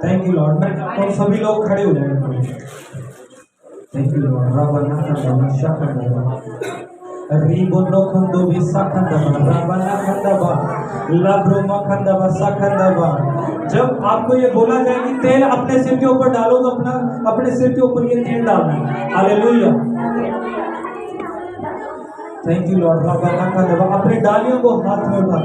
Thank you Lord. मैं तो सभी लोग खड़े हो जाएंगे। Thank you lord. रबना खंडा शखंडा रिबोनो खंडो विसाखंडा रबना खंडा लाब्रोमा खंडा वसाखंडा। जब आपको ये बोला जाए कि तेल अपने सिर के ऊपर डालो तो अपने सिर के ऊपर ये तेल डालना। हालेलुया। Thank you lord. रबना खंडा अपनी डालियों को हाथ में उठा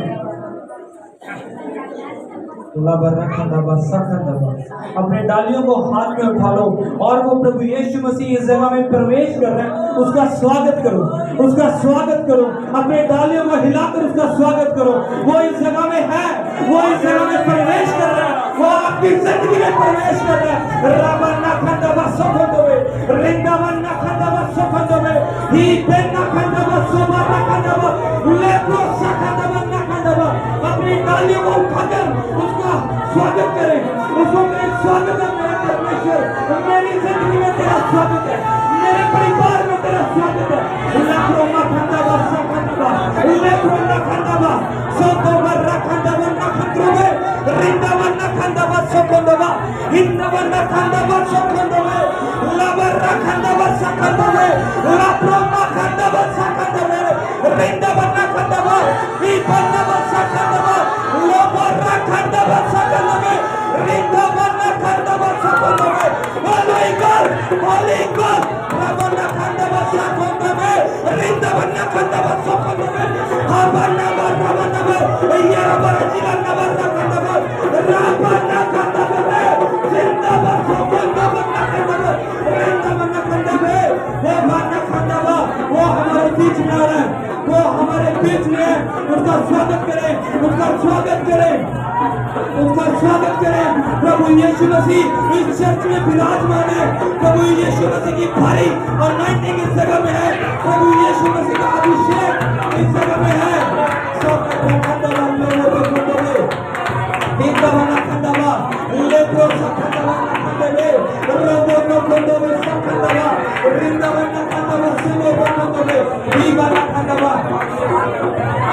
अपने डालियों को हाथ में उठा लो और वो प्रभु यीशु मसीह इस जगह में प्रवेश कर रहे हैं, उसका स्वागत करो, उसका स्वागत करो। अपने डालियों को हिलाकर उसका स्वागत करो। वो इस जगह में है, वो इस जगह में प्रवेश कर रहा है, वो आपकी जिंदगी में प्रवेश कर रहा है। रामन्ना खंडवा सोखंडवे रिंगावन्ना खंडवा सोखंडवे ही पेन्ना खंडवा सोबाना खंडवा लेप्रो सखंडवा खंडवा। अपनी डालियों को उठाकर उसका स्वागत करें, उसको करें स्वागत है मेरे परमेश्वर, मेरी जिंदगी में तेरा स्वागत है, मेरे परिवार में तेरा स्वागत है। लाप्रोमा खंडवा सखंडवा लेप्रोना खंडवा सोतोबर्रा खंडवा नखंद्रोवे रिंदावन्ना खंडवा सोखंडवा हिंदवन्ना खंडवा सोखंडवे लाबर्रा खंडवा सखंडवे लाप्रोमा खंडवा सखंडवे रिंदावन्ना खंडवा विपन्नवा सखंडवा लोबर्रा खंडवा सखंडवे रिंदावन्ना खंडवा सखंडवे होली गॉड रबन्ना खंडवा सखंडवे रिंदावन्ना खंडवा सखंडवे हबन्ना रबन्ना ये रबन्ना जिलन्ना खंडवा रबन्ना खंडवा जिंदाबाद सखंडवा खंडवा रिंदावन्ना खंडवे देवान्ना खंडवा। वो हमारे बीच में आ रहा है, वो हमारे बीच में है। उसका स्वागत करें, उसका स्वागत करें, उसका स्वागत करें। प्रभु यीशु मसीह इस चर्च में विराजमान है। प्रभु यीशु मसीह की भारी अनॉइंटिंग इस जगह में है। प्रभु यीशु मसीह का अभिषेक इस जगह में है।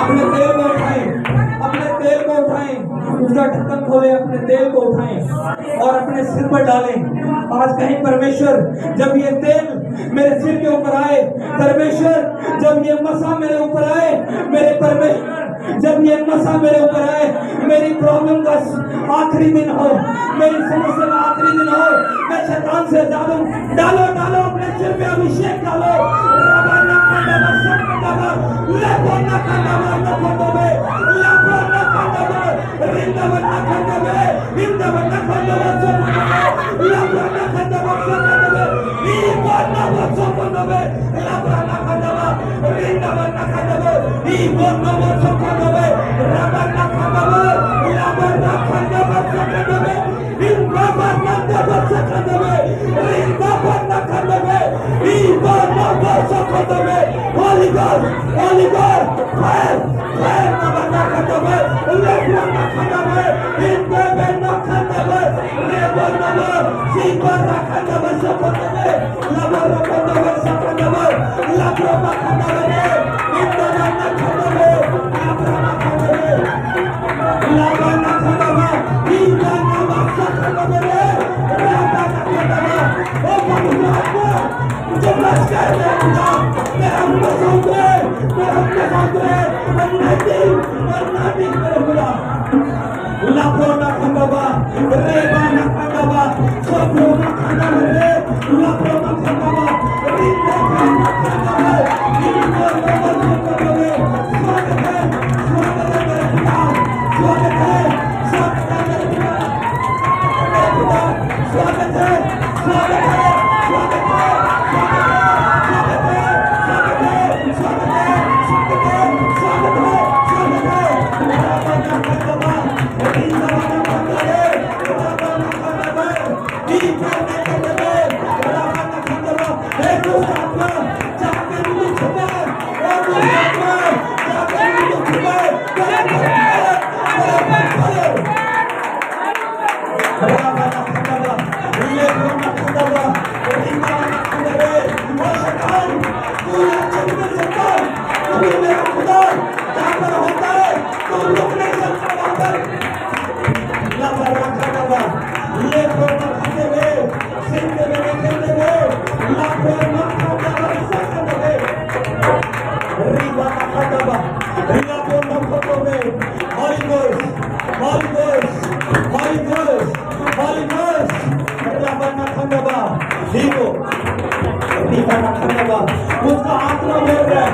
अपने तेल को उठाएं, अपने तेल को उठाएं, उसका ढक्कन खोलें, अपने तेल को उठाएं और अपने सिर पर डालें। आज कहीं परमेश्वर जब ये तेल मेरे सिर के ऊपर आए, परमेश्वर जब ये मसा मेरे ऊपर आए, मेरे परमेश्वर जब ये मसा मेरे ऊपर आए, मेरी प्रॉब्लम का आखिरी दिन हो, मेरी समस्या का आखिरी दिन हो, मैं शैतान से डालो डालो डालो अपने सिर पे अभिषेक डालो। Holy God, Holy God, fire, fire, Nabana Kandaba, Lebana Kandaba, Indabana Kandaba, Lebana, Sibana Kandaba Sakandaba, Labara Kandaba Sakandaba, Labra Kandaba, Indabana Kandaba, Labra Kandaba, Labana Kandaba, Indabana Sakandaba, Labana Kandaba, oh God, मुझे blush कर दे खुदा मैं अपना सौंदर्य और मेरे खुदा लापोना खंडवा रेबाना खंडवा सोप्रोना खंडवा रे लापोना खंडवा रीते खंडवा इनको नमन खंडवा स्वागत है मेरे खुदा स्वागत है मेरे खुदा स्वागत है उसका आत्मा बोल रहा है,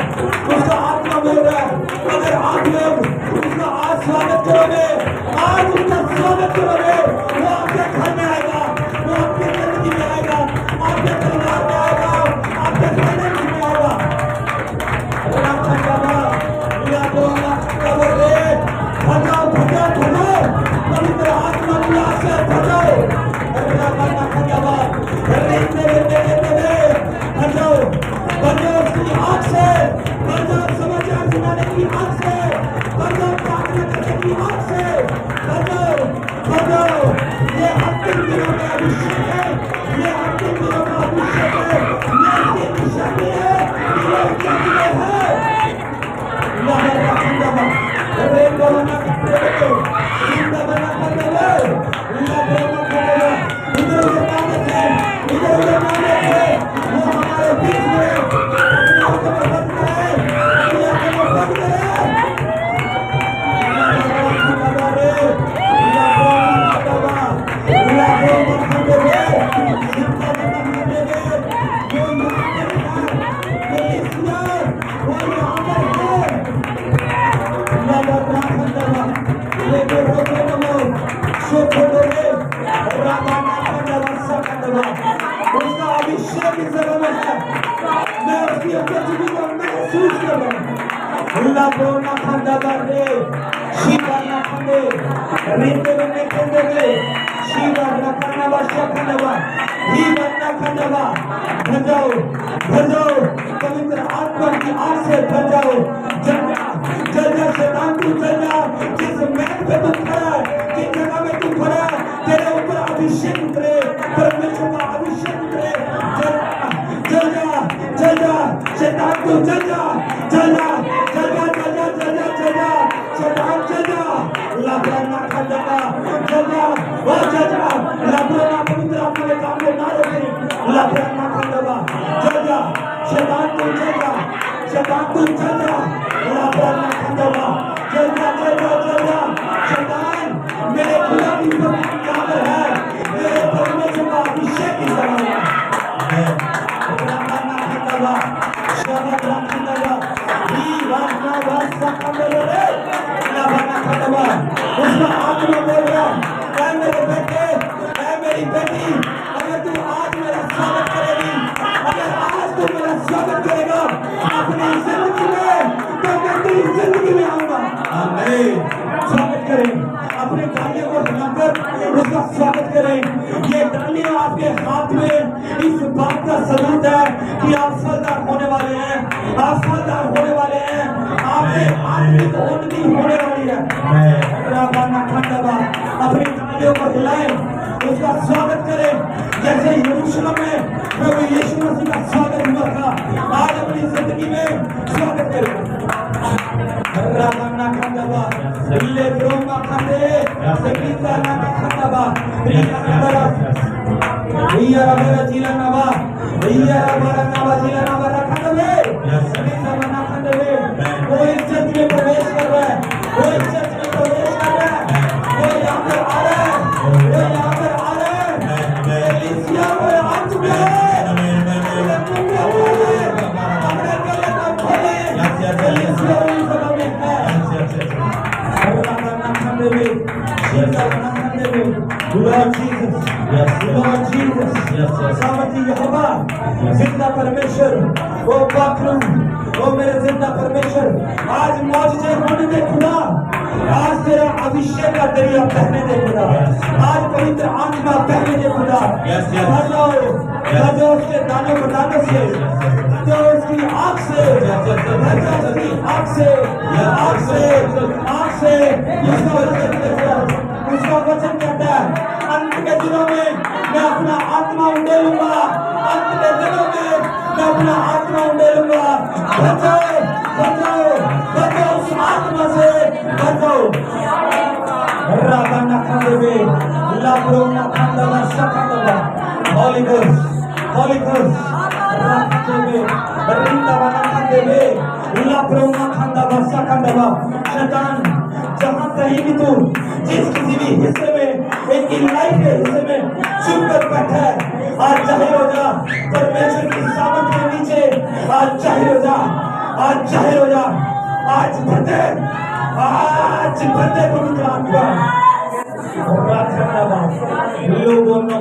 उसका आत्मा बोल रहा है, अगर आप लोग उसका आज स्वागत करोगे, आज उसका स्वागत करोगे, वो आपके घर में आएगा, वो आपके जिंदगी में आएगा, आपके परिवार में आएगा, आपके फाइनेंस में आएगा। पवित्र आत्मा की आशा भजाओ, बजाओ उसकी आँख से, बजाओ समाचार सुनाने की आँख से, बजाओ प्रार्थना करने की आँख से, बजाओ ये अंतिम दिनों में अभिषेक है, ये अंतिम दिनों का अभिषेक है, ये इसकी निशानी है, ये जग में है। उसका अभिषेक इस जगह में है, मैं उसकी उपस्थिति को महसूस कर रहा हूँ। लापोना खंडवा रे शिवना खंडे रीते में खंडे रे शिवना खंडवा शखंडवा ही बनना खंडवा भजाओ भजाओ पवित्र आत्मा की आग से भजाओ जल जा शैतान तू जल जा जिस महल पे तू खड़ा है जिस जगह में तू खड़ा है तेरे ऊपर अभिषेक उतरे परमेश्वर का अभिषेक उतरे जल जा शैतान तू जल जा शैतान जल जा लापरवाह खंडवा जल जा वो जल जा लापरवाह पवित्र आत्मा के काम को ना रोके लापरवाह खंडवा जल जा शैतान तू जल जा लापरवाह खंडवा जल जा शैतान मेरे खुदा की काबिल है मेरे परमेश्वर का अभिषेक इस जगह में है लापरवाह खंडवा शबद खंडवा ही वासना वासना खंडवा रे लापरवाह खंडवा उसका आत्मा बोल रहा है मेरे बेटे मेरी बेटी अगर तू आज मेरा स्वागत करेगी अगर आज तू मेरा स्वागत करेगा अपनी जिंदगी में तो मैं तेरी अपनी डालियों को हिलाकर उसका स्वागत करें। ये डालियां आपके हाथ में इस बात का सबूत है कि आप फलदार होने वाले हैं, आप फलदार होने वाले हैं, आपके आत्मिक उन्नति होने वाली है। अपनी डालियों को हिलाएं, उसका स्वागत करें जैसे यरूशलेम में प्रभु यीशु मसीह का स्वागत हुआ था। आज अपनी जिंदगी में स्वागत करें। कोई चर्च में प्रवेश कर रहा है, कोई चर्च में प्रवेश कर रहा है, कोई यहाँ पर आ रहा है, कोई यहाँ पर आ रहा है, एलिसिया को आ चुके हैं। Lord Jesus, Lord Jesus, सामर्थी यहोवा, जिंदा परमेश्वर, ओ पाकरूम, ओ मेरे जिंदा परमेश्वर, आज मौजूद होने दे खुदा, आज तेरा अभिषेक का दरिया बहने दे खुदा, आज पवित्र आत्मा बहने दे खुदा, भर जाओ उसके दानों को दानों से, भर जाओ उसकी आँख से, भर जाओ उसकी आँख से, आँख से, उसका वचन कहता है, अंत के दिनों में मैं अपना आत्मा उंडेलूंगा, अंत के दिनों में मैं अपना आत्मा उंडेलूंगा। बचाओ बचाओ बचाओ उस आत्मा से, बचाओ। राबना खांदेवे लाब्रोना खांदवा सखांदवा होली घोस्ट राखांदेवे रिंदावा खांदेवे लाब्रोना खांदवा सखांदवा। शैतान जहाँ कहीं भी तू जिस किसी भी हिस्से में एक लाइफ के हिस्से में चुप कर बैठा है, आज जाहिर हो जा परमेश्वर की सामर्थ के नीचे, आज जाहिर हो जा, आज जाहिर हो जा, आज भरते पवित्र आत्मा लोगों ने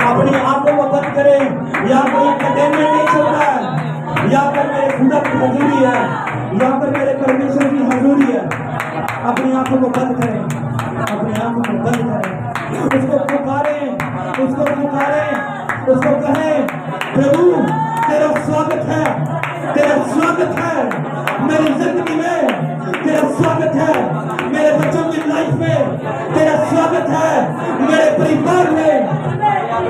अपनी आंखों को बंद करें। यहाँ पर एंटरटेनमेंट नहीं चल रहा है, यहाँ पर मेरे खुदा की हजूरी है, यहाँ पर मेरे परमेश्वर की हजूरी है। अपनी आंखों को बंद करें, अपनी आंखों को बंद करें, उसको पुकारें, उसको पुकारें, उसको कहें प्रभु तेरा स्वागत है, तेरा स्वागत है मेरी जिंदगी में, तेरा स्वागत है मेरे बच्चों की लाइफ में, तेरा स्वागत है मेरे परिवार में।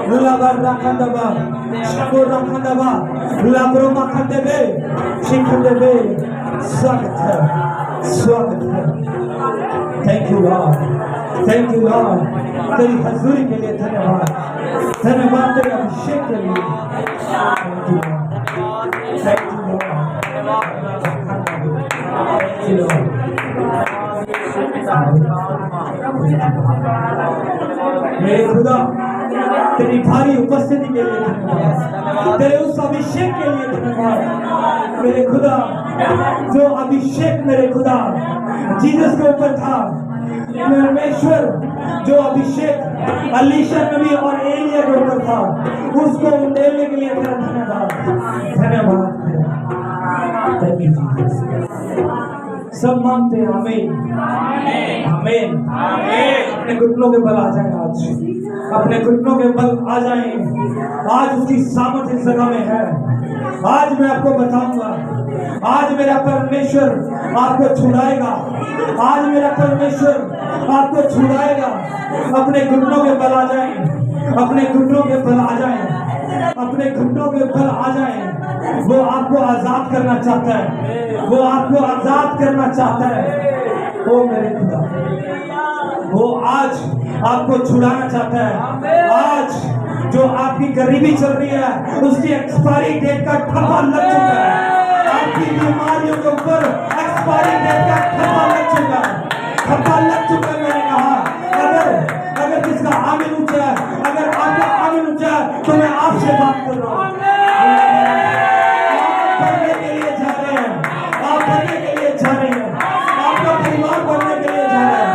गुलाबार राखंदबा शबो राखंदबा गुलाबरोमा खंदेबे शिखंदेबे, स्वागत है, स्वागत है। Thank you Lord, thank you Lord, तेरी हजूरी के लिए धन्यवाद, धन्यवाद तेरे अभिषेक के लिए। Thank you Lord, thank you Lord. मेरे खुदा तेरी भारी उपस्थिति के लिए धन्यवाद, तेरे उस अभिषेक के लिए धन्यवाद। मेरे खुदा जो अभिषेक मेरे खुदा जीसस के ऊपर था, परमेश्वर जो अभिषेक अलीशा नबी और एलिया के ऊपर था, उसको उंडेलने के लिए तेरा धन्यवाद, धन्यवाद। सब मानते हैं आमीन, आमीन। अपने घुटनों के बल आ जाए, आज अपने घुटनों के बल आ जाए। आज उसकी सामर्थ्य इस जगह में है। आज मैं आपको बताऊंगा, आज मेरा परमेश्वर आपको छुड़ाएगा, आज मेरा परमेश्वर आपको छुड़ाएगा। अपने घुटनों के बल आ जाए, अपने घुटनों के बल आ जाए, अपने घुटनों के बल आ जाए। वो आपको आजाद करना चाहता है, वो आपको आजाद करना चाहता है। ओ मेरे खुदा, वो आज आपको छुड़ाना चाहता है। आज जो आपकी गरीबी चल रही है, उसकी एक्सपायरी डेट का ठप्पा लग चुका है। आपकी बीमारियों के ऊपर एक्सपायरी डेट का ठप्पा लग चुका है, ठप्पा लग चुका है। मैंने कहा अगर जिसका आमीन ऊंचा है, अगर आपका आमीन ऊंचा है, तो मैं आपसे बात कर रहा हूँ। आप पढ़ने के लिए जा रहे हैं, आप पढ़ने के लिए जा रहे हैं, आपका परिवार बढ़ने के लिए जा रहा है।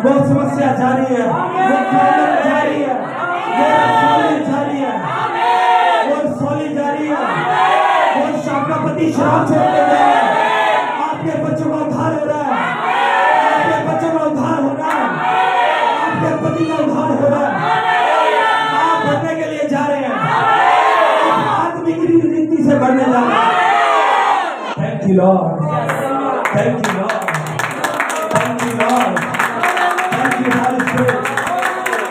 वो समस्या जारी है, वो प्रॉब्लम जारी है, वो रसौली जारी है, वो रसौली जारी Lord. Thank you, Lord. Thank you, Lord. Thank you, Holy Spirit.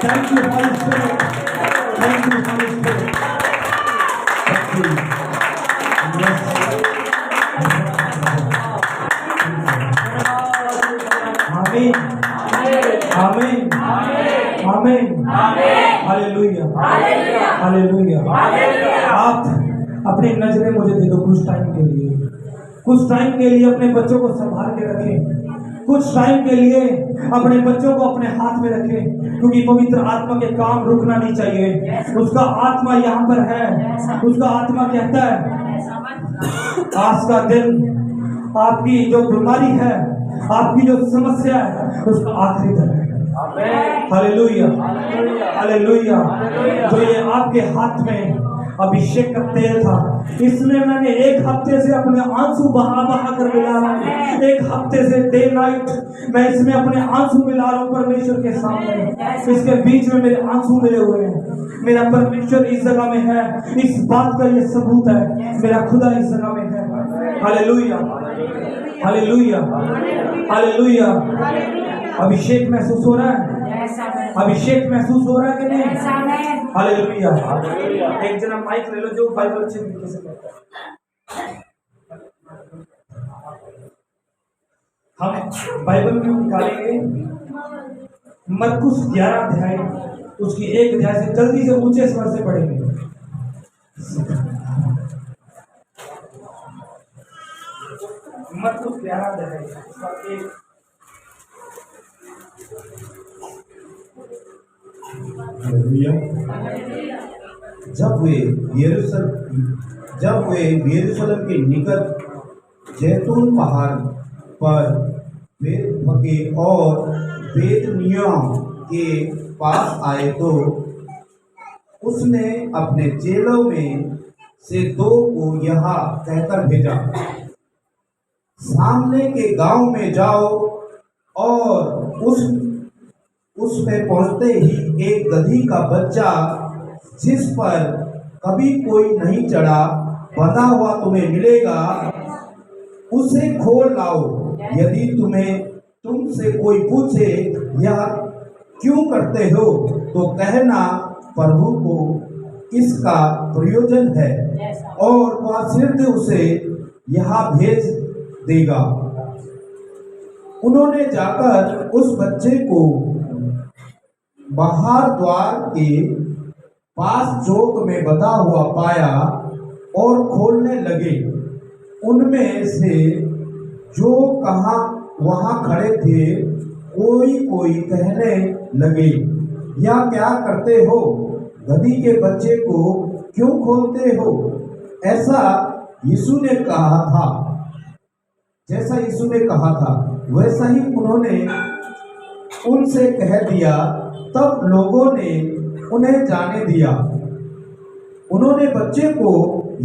Thank you, Holy Spirit. Thank you, Holy Spirit. Thank you. Yes. Amen. Amen. Amen. Hallelujah. Hallelujah. आप अपनी नजरें मुझे दे दो कुछ टाइम के लिए. कुछ टाइम के लिए अपने बच्चों को संभाल के रखें. कुछ टाइम के लिए अपने बच्चों को अपने हाथ में रखें, क्योंकि पवित्र आत्मा के काम रुकना नहीं चाहिए. उसका आत्मा यहाँ पर है. उसका आत्मा कहता है आज का दिन आपकी जो बीमारी है, आपकी जो समस्या है, उसका आखिरी दिन है. हालेलुया. हालेलुया. जो ये आपके हाथ में अभिषेक का तेल था, इसमें मैंने एक हफ्ते से अपने आंसू बहा कर मिला रहा हूँ. एक हफ्ते से डे नाइट मैं इसमें अपने आंसू मिला रहा हूँ परमेश्वर के सामने. इसके बीच में मेरे आंसू मिले हुए हैं. मेरा परमेश्वर इस जगह में है. इस बात का ये सबूत है. मेरा खुदा इस जगह में है. हालेलुया. हालेलुया. हालेलुया. अभिषेक महसूस हो रहा है. अभिषेक महसूस हो रहा है कि नहीं? हालेलुया. एक जना माइक ले लो जो बाइबल अच्छे तरीके से पढ़ता है. हम बाइबल में निकालेंगे मरकुस 11 अध्याय, उसकी 1 अध्याय से जल्दी से ऊंचे स्वर से पढ़ेंगे. मरकुस 11 अध्याय उसका 1. जब वे यरूशलेम के निकट जैतून पहाड़ पर बेतफगे और बेतनिय्याह के पास आए तो उसने अपने चेलों में से 2 को यह कहकर भेजा, सामने के गांव में जाओ और उसमें पहुंचते ही एक गधी का बच्चा जिस पर कभी कोई नहीं चढ़ा बंधा हुआ तुम्हें मिलेगा, उसे खोल लाओ. यदि तुमसे कोई पूछे यह क्यों करते हो तो कहना प्रभु को इसका प्रयोजन है और वह सिर्फ उसे यहाँ भेज देगा. उन्होंने जाकर उस बच्चे को बाहर द्वार के पास चौक में बंधा हुआ पाया और खोलने लगे. उनमें से जो वहां खड़े थे कोई कहने लगे, या क्या करते हो? गधी के बच्चे को क्यों खोलते हो? ऐसा यीशु ने कहा था. जैसा यीशु ने कहा था वैसा ही उन्होंने उनसे कह दिया. तब लोगों ने उन्हें जाने दिया. उन्होंने बच्चे को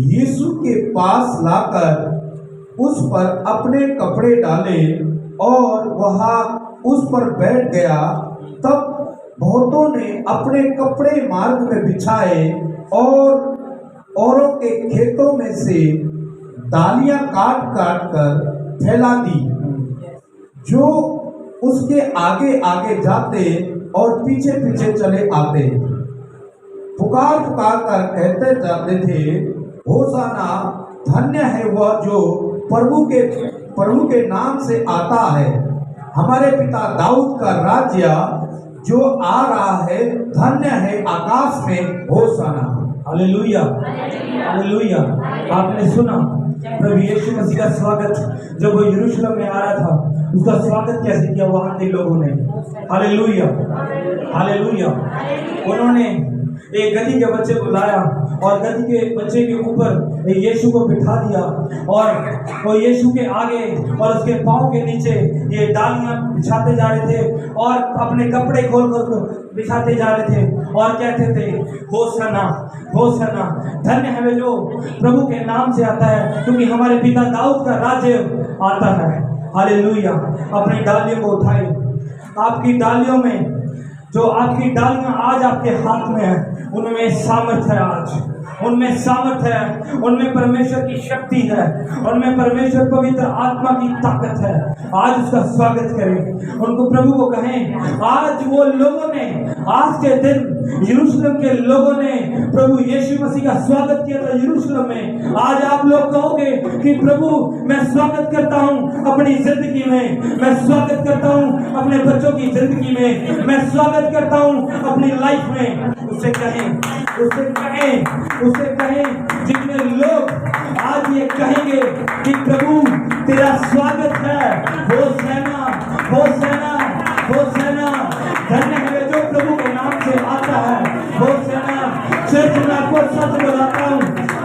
यीशु के पास लाकर उस पर अपने कपड़े डाले और वह उस पर बैठ गया. तब बहुतों ने अपने कपड़े मार्ग में बिछाए और औरों के खेतों में से डालियां काट कर फैला दी. जो उसके आगे आगे जाते और पीछे पीछे चले आते, पुकार कर कहते जाते थे, होशाना, धन्य है वह जो प्रभु के नाम से आता है. हमारे पिता दाऊद का राज्य जो आ रहा है, धन्य है आकाश में होशाना. हालेलुया. हालेलुया. आपने सुना प्रभु यीशु मसीह का स्वागत जब वो यरूशलेम में आ रहा था, उसका स्वागत कैसे किया वहां के लोगों ने. हालेलुया. हालेलुया. उन्होंने एक गधी के बच्चे को लाया और गधी के बच्चे के ऊपर यीशु को बिठा दिया और वो यीशु के आगे और उसके पाँव के नीचे ये डालियां बिछाते जा रहे थे और अपने कपड़े खोल कर बिछाते जा रहे थे और कहते थे, होशाना, होशाना, धन्य है वे जो प्रभु के नाम से आता है, क्योंकि हमारे पिता दाऊद का राज्य आता है. हालेलुया. अपनी डालियों को उठाए. आपकी डालियों में जो आपकी डालियां आज आपके हाथ में है, उनमें सामर्थ्य है आज. उनमें सामर्थ है, उनमें परमेश्वर की शक्ति है, उनमें परमेश्वर पवित्र आत्मा की ताकत है। आज उसका स्वागत करें, उनको प्रभु को कहें। आज वो लोगों ने, आज के दिन यरूशलेम के लोगों ने प्रभु यीशु मसीह का स्वागत किया था यरूशलेम में। आज आप लोग कहोगे कि प्रभु मैं स्वागत करता हूं अपनी जिंदगी में, मैं स्वागत करता हूं अपने बच्चों की जिंदगी में, मैं स्वागत करता हूं अपनी लाइफ में। उससे कहें, उससे कहें, उससे कहें। जितने लोग आज ये कहेंगे कि प्रभु तेरा स्वागत है, वो सेना, वो सेना, वो सेना, धन्य है जो प्रभु के नाम से आता है, वो सेना। चर्च में आपको सच बताता हूँ,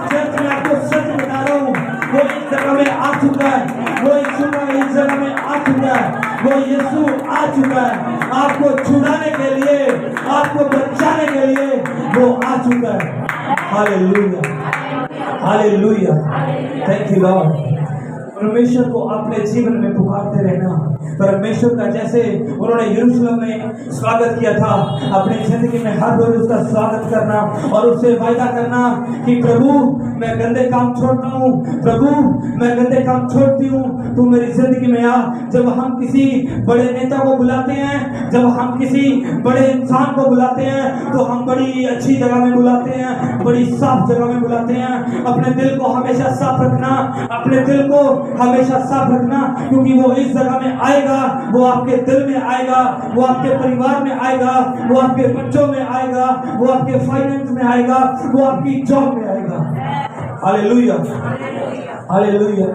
चर्च में आपको सच बता रहा हूँ, वो इस जगह में आ चुका है, वो यीशु इस जगह में आ चुका है, वो यीशु आ चुका है आपको छुड़ाने के लिए, आपको बचाने के लिए वो आ चुका है। Hallelujah, hallelujah, thank you Lord. परमेश्वर को अपने जीवन में पुकारते रहना, परमेश्वर का जैसे उन्होंने यरूशलेम में स्वागत किया था, अपनी जिंदगी में हर रोज उसका स्वागत करना और उससे वायदा करना कि प्रभु मैं गंदे काम छोड़ता हूँ, प्रभु मैं गंदे काम छोड़ती हूँ, तू मेरी जिंदगी में आ। जब हम किसी बड़े नेता को बुलाते हैं, जब हम किसी बड़े इंसान को बुलाते हैं, तो हम बड़ी अच्छी जगह में बुलाते हैं, बड़ी साफ जगह में बुलाते हैं। अपने दिल को हमेशा साफ रखना, अपने दिल को हमेशा साफ रखना, क्योंकि वो इस जगह में आएगा, वो आपके दिल में आएगा, वो आपके परिवार में आएगा, वो आपके बच्चों में आएगा, वो आपके फाइनेंस में आएगा, वो आपकी जॉब में आएगा। Hallelujah, hallelujah.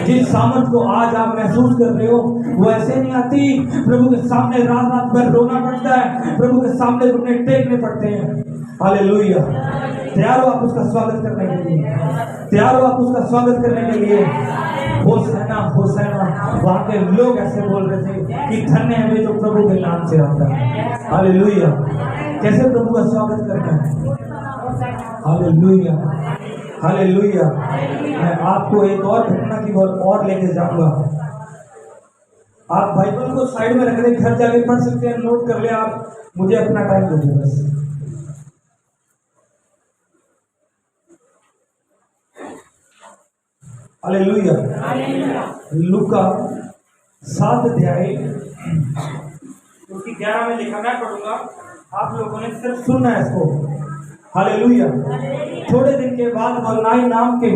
जिस सामर्थ को आज आप महसूस कर रहे हो वो ऐसे नहीं आती। प्रभु के सामने रात रात भर रोना पड़ता है, प्रभु के सामने घुटने टेकने पड़ते हैं। हालेलुया। तैयार हो आप उसका स्वागत करने के लिए, तैयार हो आप उसका स्वागत करने के लिए। होसैना, होसैना। वहां के लोग ऐसे बोल रहे थे कि धन्य है वे जो प्रभु के नाम से आता है। हालेलुया। कैसे प्रभु का स्वागत करना है? Hallelujah, hallelujah. मैं आपको एक और घटना की और लेके जाऊंगा। आप बाइबल को साइड में रख दे, घर जाके पढ़ सकते हैं, नोट कर ले आप, मुझे अपना टाइम दे दो बस। हालेलुया। लूका 7 अध्याय उसकी 11 में लिखा, मैं पढ़ूंगा, आप लोगों ने सिर्फ सुनना है इसको। हालेलुया। थोड़े दिन के बाद वो नाई नाम के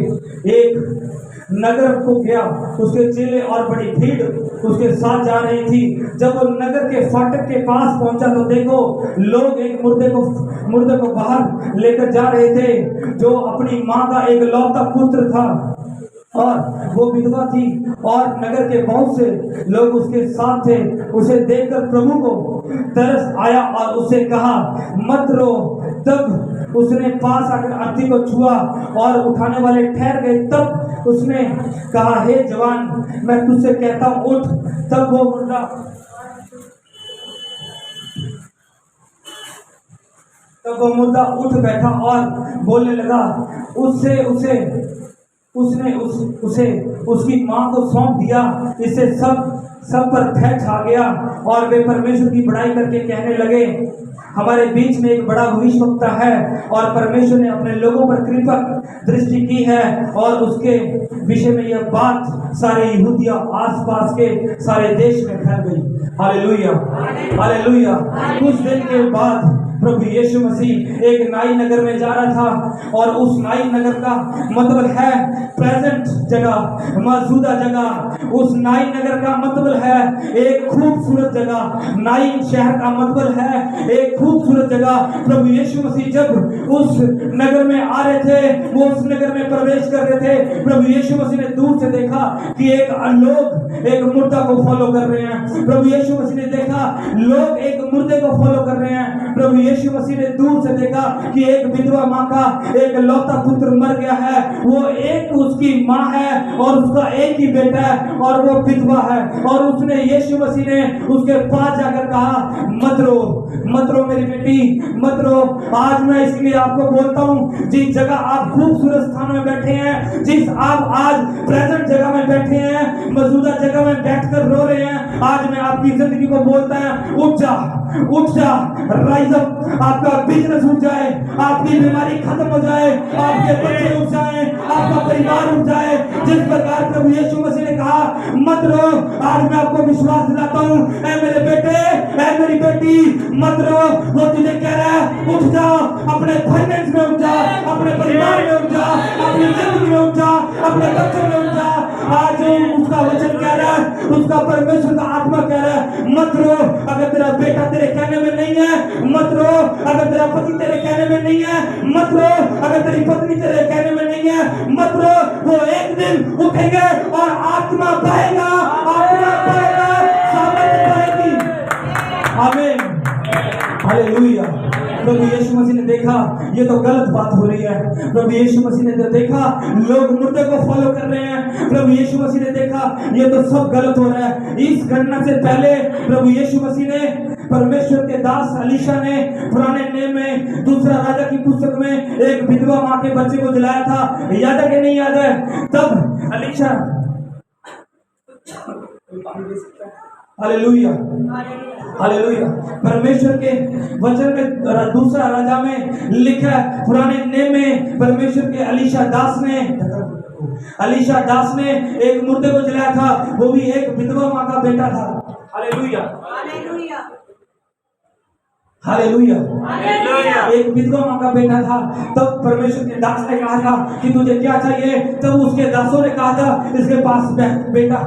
एक नगर को गया, उसके चेले और बड़ी भीड़ उसके साथ जा रही थी। जब वो नगर के फाटक के पास पहुंचा तो देखो लोग एक मुर्दे को बाहर लेकर जा रहे थे, जो अपनी माँ का एक लौता पुत्र था और वो विधवा थी, और नगर के बहुत से लोग उसके साथ थे। उसे देखकर प्रभु को तरस आया और उसे कहा मत रो। तब उसने पास आकर अर्थी को छुआ और उठाने वाले ठहर गए। तब उसने कहा हे जवान, मैं तुझसे कहता हूं उठ। तब वो मुर्दा उठ बैठा और बोलने लगा। उसने उसकी माँ को सौंप दिया। इससे सब पर भय छा गया और वे परमेश्वर की बड़ाई करके कहने लगे, हमारे बीच में एक बड़ा भविष्यवक्ता है और परमेश्वर ने अपने लोगों पर कृपा दृष्टि की है। और उसके विषय में यह बात सारे यहूदिया आसपास के सारे देश में फैल गई। Hallelujah, hallelujah. कुछ दिन के बाद प्रभु यीशु मसीह एक नाई नगर में जा रहा था, और उस नाई नगर का मतलब है प्रेजेंट जगह, मौजूदा जगह। उस नाई नगर का मतलब है एक खूबसूरत जगह। नाई शहर का मतलब है एक खूबसूरत जगह। प्रभु यीशु मसीह जब उस नगर में आ रहे थे, वो उस नगर में प्रवेश कर रहे थे, प्रभु यीशु मसीह ने दूर से देखा कि एक मुर्दा को फॉलो कर रहे हैं। प्रभु यीशु मसीह ने देखा लोग एक मुर्दे को फॉलो कर रहे हैं। प्रभु यीशु मसीह ने दूर से देखा कि एक विधवा माँ का एक लौता पुत्र मर गया है। वो एक उसकी माँ है और उसका एक ही बेटा है और वो विधवा है। और उसने यीशु मसीह ने उसके पास जाकर कहा मत रो, मत रो मेरी बेटी, मत रो। आज मैं इसलिए आपको बोलता हूँ, जिस जगह आप खूबसूरत स्थान में बैठे हैं, जिस आप आज प्रेजेंट जगह में बैठे हैं, मौजूदा जगह में बैठकर रो रहे हैं, आज मैं आपकी जिंदगी को बोलता है उठ जा, उठ जा, राइज अप। आपका बिजनेस उठ जाए, आपकी बीमारी खत्म हो जाए, आपके बच्चे उठ जाए, आपका परिवार उठ जाए। जिस प्रकार प्रभु यीशु मसीह ने कहा मत रो, आज मैं आपको विश्वास दिलाता हूँ, ऐ मेरे बेटे, ऐ मेरी बेटी, मत रो। वो तुझे कह रहा है उठ जा, अपने फाइनेंस में उठ जा, अपने परिवार में उठ जा, अपनी जिंदगी में उठ जा, अपने बच्चों में उठ जा। आज उसका वचन कह रहा है, उसका परमेश्वर का आत्मा कह रहा है मत रो। अगर तेरा बेटा तेरे कहने में नहीं है मत रो, अगर तेरा पति तेरे कहने में नहीं है मत रो, अगर तेरी पत्नी तेरे कहने में नहीं है मत रो। वो एक दिन उठेंगे और आत्मा बहेगा, आत्मा बहेगा, सामर्थ बहेगी। आमीन, हालेलुया। प्रभु यीशु मसीह ने देखा ये तो गलत बात हो रही है। प्रभु यीशु मसीह ने देखा लोग मुर्दे को फॉलो कर रहे हैं। प्रभु यीशु मसीह ने देखा ये तो सब गलत हो रहा है। इस घटना से पहले प्रभु यीशु मसीह ने परमेश्वर के दास अलीशा ने पुराने नियम में दूसरा राजा की पुस्तक में एक विधवा माँ के बच्चे को जलाया था। याद है कि नहीं याद है? तब अलीशा, हालेलुया, हालेलुया। परमेश्वर के वचन में दूसरा राजा में लिखा है, पुराने नियम में परमेश्वर के अलीशा दास ने एक मुर्दे को जलाया था, वो भी एक विधवा माँ का बेटा था। Hallelujah, hallelujah, hallelujah. एक विधवा माँ का बेटा था। तब परमेश्वर के दास ने कहा था कि तुझे क्या चाहिए? तब उसके दासों ने कहा था इसके पास बेटा,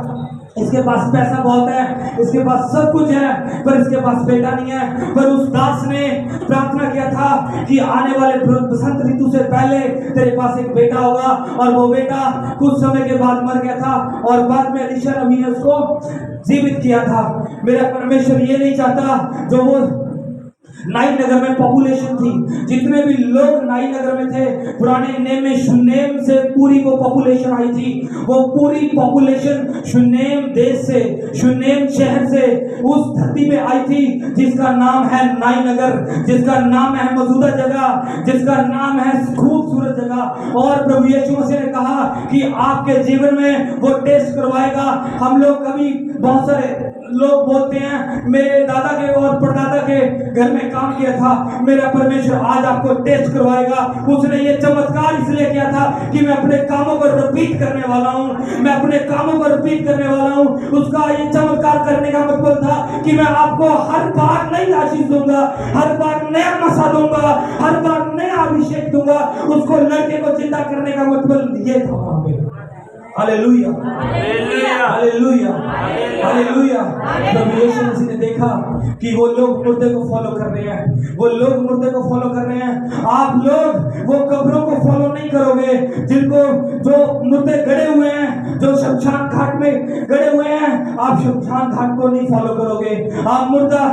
इसके पास पैसा बहुत है, इसके पास सब कुछ है, पर इसके पास बेटा नहीं है। पर उस दास ने प्रार्थना किया था कि आने वाले बसंत ऋतु से पहले तेरे पास एक बेटा होगा। और वो बेटा कुछ समय के बाद मर गया था और बाद में अलीशा नबी ने उसको जीवित किया था। मेरा परमेश्वर ये नहीं चाहता जो वो नाइन नगर में पॉपुलेशन थी, जितने भी लोग नाइन नगर में थे, पुराने नेम में शुनेम से पूरी वो पॉपुलेशन आई थी। वो पूरी पॉपुलेशन शुनेम देश से, शुनेम शहर से उस धरती पे आई थी जिसका नाम है नाइन नगर, जिसका नाम है मौजूदा जगह, जिसका नाम है खूबसूरत जगह। और प्रभु यीशु मसीह ने कहा कि आपके जीवन में वो टेस्ट करवाएगा। हम लोग कभी बहुत सारे लोग बोलते हैं मेरे दादा के और परदादा के घर में काम किया था, मेरा परमेश्वर आज आपको टेस्ट करवाएगा। उसने ये चमत्कार इसलिए किया था कि मैं अपने कामों को रिपीट करने वाला हूँ, मैं अपने कामों को रिपीट करने वाला हूँ। उसका ये चमत्कार करने का मतलब था कि मैं आपको हर बार नई आशीष दूंगा, हर बार नया नशा दूंगा, हर बार नया अभिषेक दूंगा। उसको लड़के को जिंदा करने का मतलब ये था। Hallelujah, hallelujah, hallelujah. प्रभु यीशु मसीह ने देखा कि वो लोग मुर्दे को फॉलो कर रहे हैं, वो लोग मुर्दे को फॉलो कर रहे हैं। आप लोग वो कब्रों को फॉलो नहीं करोगे, जिनको जो मुर्दे गड़े हुए हैं, जो शमशान घाट में गड़े हुए हैं, आप शमशान घाट को नहीं फॉलो करोगे। आप मुर्दा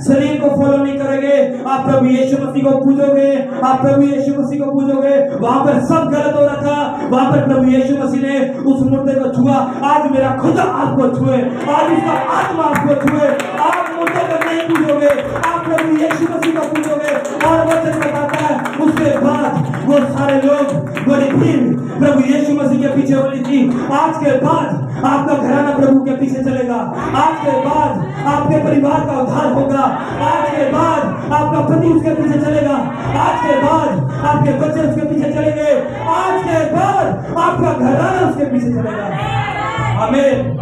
शरीर को फॉलो नहीं करोगे, आप प्रभु यीशु मसीह को पूजोगे, आप प्रभु यीशु मसीह को पूजोगे। वहां पर सब गलत हो रहा था, वहां पर प्रभु यीशु मसीह ने उस मुर्दे को छुआ। आज मेरा खुदा आपको छुए, आज उसका आत्मा आपको छुए। आप मुर्दे को नहीं पूजोगे, आप प्रभु यीशु मसीह को पूजोगे। और वचन बताता है उसके बाद वो सारे लोग, बड़ी भीड़ प्रभु यीशु मसीह के पीछे बोली थी। आज के बाद आपका घराना प्रभु के पीछे चलेगा, आज के बाद आपके परिवार का उद्धार होगा, आज के बाद आपका पति उसके पीछे चलेगा, आज के बाद आपके बच्चे उसके पीछे चलेंगे, आज के बाद आपका घराना उसके पीछे चलेगा। आमीन,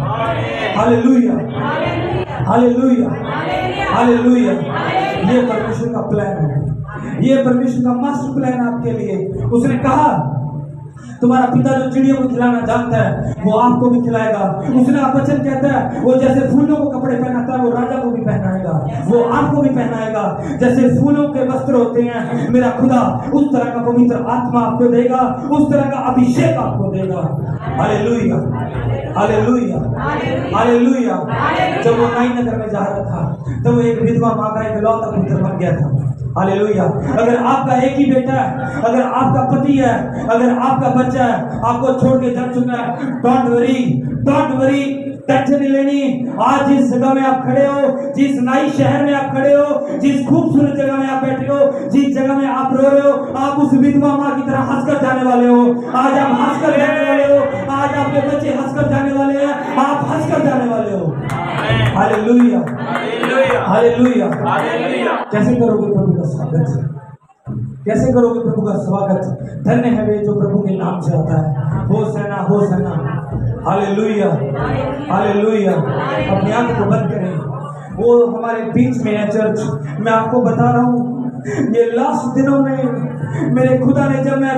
हालेलुया, हालेलुया, हालेलुया। ये परमेश्वर का प्लान है, ये परमेश्वर का मास्टर प्लान है आपके लिए। उसने कहा तुम्हारा पिता जो चिड़ियों को खिलाना जानता है वो आपको भी खिलाएगा। उसने वचन कहता है वो जैसे फूलों को कपड़े पहनाता है वो राजा को भी पहनाएगा, वो आपको भी पहनाएगा। जैसे फूलों के वस्त्र होते हैं मेरा खुदा उस तरह का पवित्र आत्मा आपको देगा, उस तरह का अभिषेक आपको देगा। Hallelujah, hallelujah, hallelujah. जब वो नाइन नगर में जा रहा था तब वो एक विधवा माँ का इकलौता पुत्र बन गया था। हालेलुया। अगर आपका एक ही बेटा है, अगर आपका पति है, अगर आपका बच्चा है आपको छोड़ के जा चुका है, don't worry, don't worry, tension नहीं लेनी। आज जिस जगह में आप खड़े हो, जिस नई शहर में आप खड़े हो, जिस खूबसूरत जगह में आप बैठे हो, जिस जगह में आप रो रहे हो, आप उस विधवा माँ की तरह हंसकर जाने वाले हो। आज आप हंसकर जाने वाले हो, आज आपके बच्चे हंसकर जाने वाले हैं, आप हंसकर जाने वाले हो। Hallelujah, hallelujah, hallelujah. हालेलुया। कैसे करोगे प्रभु का स्वागत? कैसे करोगे प्रभु का स्वागत? धन्य है वे जो प्रभु के नाम से आता है। Hosanna, hosanna. Hallelujah, hallelujah. अपनी आंख को बंद करें, वो हमारे बीच में है चर्च। मैं आपको बता रहा हूँ, ये लास्ट दिनों में मेरे खुदा ने, जब मैं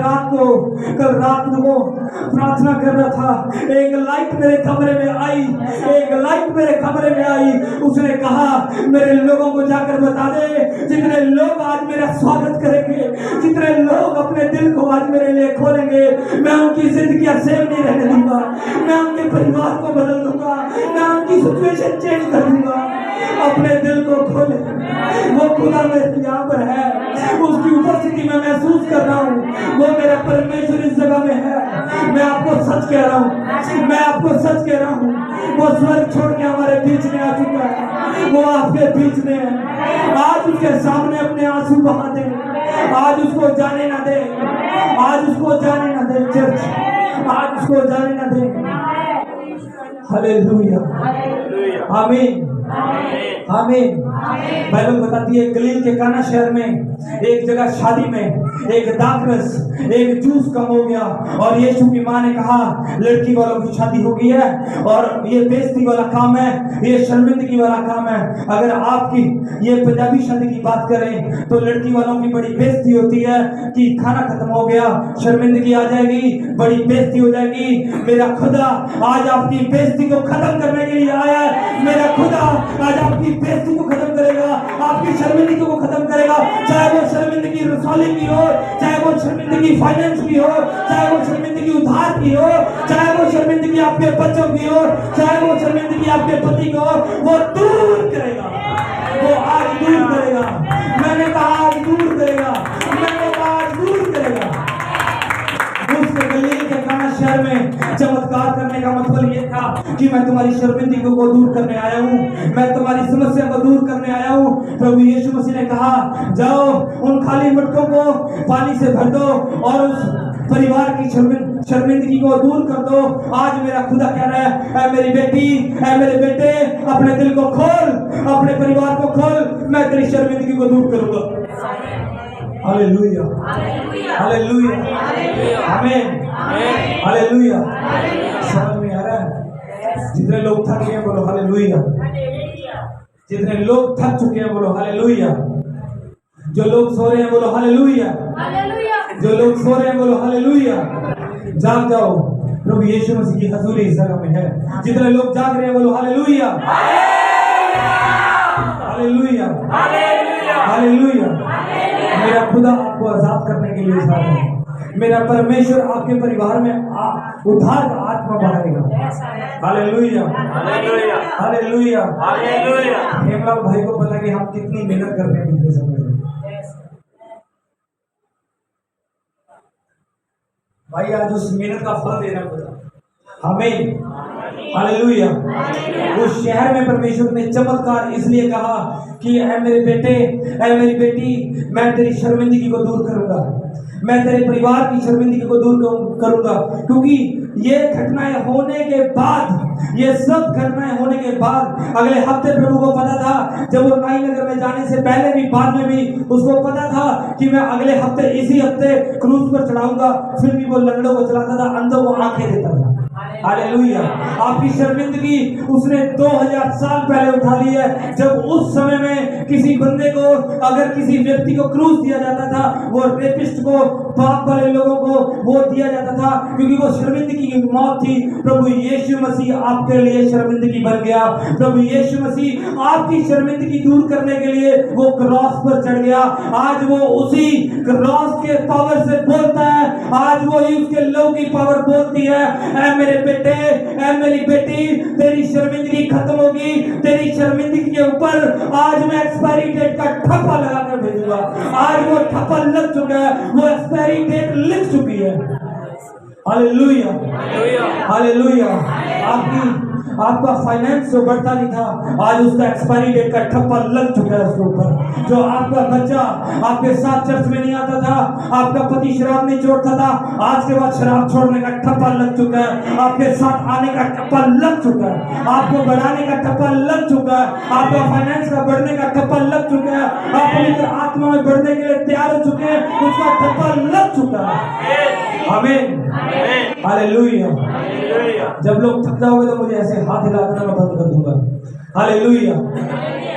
कल रात को प्रार्थना कर रहा था, एक लाइट मेरे कमरे में आई, एक लाइट मेरे कमरे में आई। उसने कहा, मेरे लोगों को जाकर बता दे, जितने लोग आज मेरा स्वागत करेंगे, जितने लोग अपने दिल को आज मेरे लिए खोलेंगे, मैं उनकी जिंदगी सेव नहीं रहने दूंगा, मैं उनके परिवार को बदल दूंगा, मैं उनकी सिचुएशन चेंज कर दूंगा। अपने दिल को खोले, वो खुदा मेरे यहाँ पर है, उसकी उपस्थिति में महसूस कर रहा हूँ, वो मेरा परमेश्वर इस जगह में है। मैं आपको सच कह रहा हूँ, मैं आपको सच कह रहा हूँ, वो स्वर्ग छोड़ के हमारे बीच में आ चुका है, वो आपके बीच में है। आज उसके सामने अपने आंसू बहा दे, आज उसको जाने ना दे, आज उसको जाने ना दे चर्च, आज उसको जाने ना दे। हालेलुया, आमीन, आमीन। बाइबल बताती है, गलील के काना शहर में एक जगह शादी में एक दाखरस, एक जूस कम हो गया, और यीशु की माँ ने कहा, लड़की वालों की शादी हो गई है और ये बेइज्जती वाला काम है, ये शर्मिंदगी वाला काम है। अगर आपकी ये पंजाबी शादी की बात करें तो लड़की वालों की बड़ी बेइज्जती होती है कि खाना खत्म हो गया, शर्मिंदगी आ जाएगी, बड़ी बेइज्जती हो जाएगी। मेरा खुदा आज आपकी बेइज्जती को खत्म करने के लिए आया है। मेरा खुदा आज आपकी बेइज्जती को खत्म करेगा, आपकी शर्मिंदगी को खत्म करेगा। चाहे वो शर्मिंदगी रसौली की हो, चाहे वो शर्मिंदगी फाइनेंस की हो, चाहे वो शर्मिंदगी उधार की हो, चाहे वो शर्मिंदगी आपके बच्चों की हो, चाहे वो शर्मिंदगी आपके पति की हो, वो दूर करेगा, वो आज दूर करेगा। मैंने कहा आज दूर करेगा, मैंने कहा आज दूर करेगा। उसके गलील के काना शहर में चमत्कार करने का मतलब ये था कि मैं तुम्हारी शर्मिंदगी को दूर करने आया हूँ, मैं तुम्हारी समस्या को दूर करने आया हूँ। प्रभु यीशु मसीह ने कहा, जाओ उन खाली मटकों को पानी से भर दो और उस परिवार की शर्मिंदगी को दूर कर दो। आज मेरा खुदा कह रहा है, ऐ मेरी बेटी, ऐ मेरे बेटे, अपने दिल को खोल, अपने परिवार को खोल, मैं तेरी शर्मिंदगी को दूर करूंगा। हालेलुया, हालेलुया, आमीन, हालेलुया। समझ में आ रहा है? जितने लोग थक गए बोलो हालेलुया, जितने लोग थक चुके हैं बोलो हालेलुया, जो लोग सो रहे हैं बोलो हालेलुया, जो लोग सो रहे हैं बोलो हालेलुया। जाग जाओ, प्रभु यीशु मसीह की हजूरी इस जगह में है। जितने लोग जाग रहे हैं बोलो हालेलुया, हालेलुया, हालेलुया। मेरा खुदा आपको आजाद करने के लिए साथ है। मेरा परमेश्वर आपके परिवार में उद्धार का आत्मा बढ़ाएगा। Hallelujah, hallelujah, hallelujah, hallelujah. Hemlal भाई को पता कि हम कितनी मेहनत करते हैं पिछले समय में। भाई आज उस मेहनत का फल देना पड़ा हमें। हालेलुया। उस शहर में परमेश्वर ने चमत्कार इसलिए कहा कि ऐ मेरे बेटे, ऐ मेरी बेटी, मैं तेरी शर्मिंदगी को दूर करूंगा, मैं तेरे परिवार की शर्मिंदगी को दूर करूंगा। क्योंकि ये घटनाएं होने के बाद, ये सब घटनाएं होने के बाद अगले हफ्ते प्रभु को पता था, जब वो नाई नगर में जाने से पहले भी बाद में भी उसको पता था कि मैं अगले हफ्ते इसी हफ्ते क्रूज पर चढ़ाऊंगा। फिर भी वो लंगड़ों को चलाता था, अंधों को आंखें देता था। हालेलुया। आपकी शर्मिंदगी उसने 2000 साल पहले उठा ली है। जब उस समय में किसी बंदे को, अगर किसी व्यक्ति को क्रूस दिया जाता था, वो रेपिस्ट को, पाप वाले लोगों को वो दिया जाता था, क्योंकि वो शर्मिंदगी की मौत थी। प्रभु यीशु मसीह आपके लिए शर्मिंदगी बन गया। प्रभु यीशु मसीह आपकी शर्मिंदगी दूर करने के लिए वो क्रॉस पर चढ़ गया। आज वो उसी क्रॉस के पावर से बोलता है, आज वो ही उसके लहू की पावर बोलती है, ऐ मेरे बेटे, ऐ मेरी बेटी, तेरी शर्मिंदगी खत्म होगी। तेरी शर्मिंदगी के ऊपर आज मैं एक्सपायरी डेट का ठप्पा लगाकर भेजूंगा। आज वो ठप्पा लग चुका है, वो एक्सपायरी डेट लिख चुकी है। Hallelujah, hallelujah. आपकी आपका फाइनेंस जो बढ़ता नहीं था, आज उसका एक्सपायरी डेट का ठप्पा लग चुका है उसके ऊपर। जो आपका बच्चा आपके साथ चर्च में नहीं आता था, आपका पति शराब नहीं छोड़ता था, आज के बाद शराब छोड़ने का ठप्पा लग चुका है। आपके साथ आने का ठप्पा लग चुका है, आपको बढ़ाने का ठप्पा लग चुका है, आपका फाइनेंस का बढ़ने का ठप्पा लग चुका है, आप पवित्र आत्मा में बढ़ने के लिए तैयार हो चुके हैं, उसका ठप्पा लग चुका है। आमीन, हालेलुया। जब लोग थक जाओगे तो मुझे ऐसे हाथ हिला देना, मैं बंद कर दूंगा। Hallelujah,